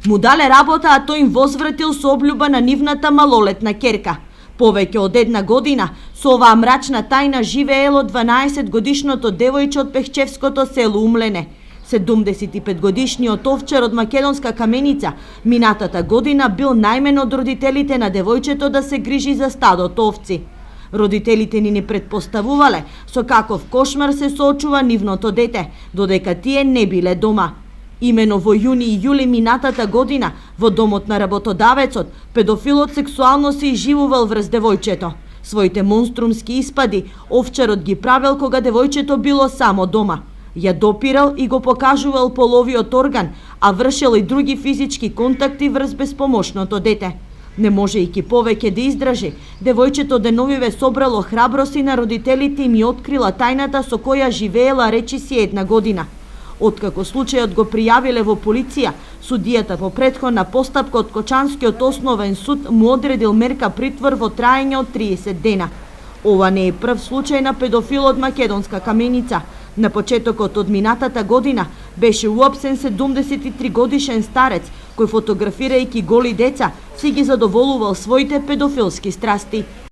Му дале работа, а тој им возвратил со облюба на нивната малолетна ќерка. Повеќе од една година со оваа мрачна тајна живеело 12-годишното девојче од Пехчевското село Умлене. 75-годишниот овчар од македонска Каменица минатата година бил најмен од родителите на девојчето да се грижи за стадото овци. Родителите ни не предпоставувале со каков кошмар се соочува нивното дете, додека тие не биле дома. Имено во јуни и јули минатата година, во домот на работодавецот, педофилот сексуално се изживувал врз девојчето. Своите монструмски испади овчарот ги правел кога девојчето било само дома. Ја допирал и го покажувал половиот орган, а вршел и други физички контакти врз безпомошното дете. Не можејќи повеќе да издржи, девојчето деновиве собрало храброст и на родителите им и открила тајната со која живеела речиси една година. Откако случајот го пријавиле во полиција, судијата по претходна постапка од Кочанскиот основен суд му одредил мерка притвор во траење од 30 дена. Ова не е прв случај на педофил од македонска Каменица. На почетокот од минатата година беше уапсен 73 годишен старец кој фотографирајќи голи деца си ги задоволувал своите педофилски страсти.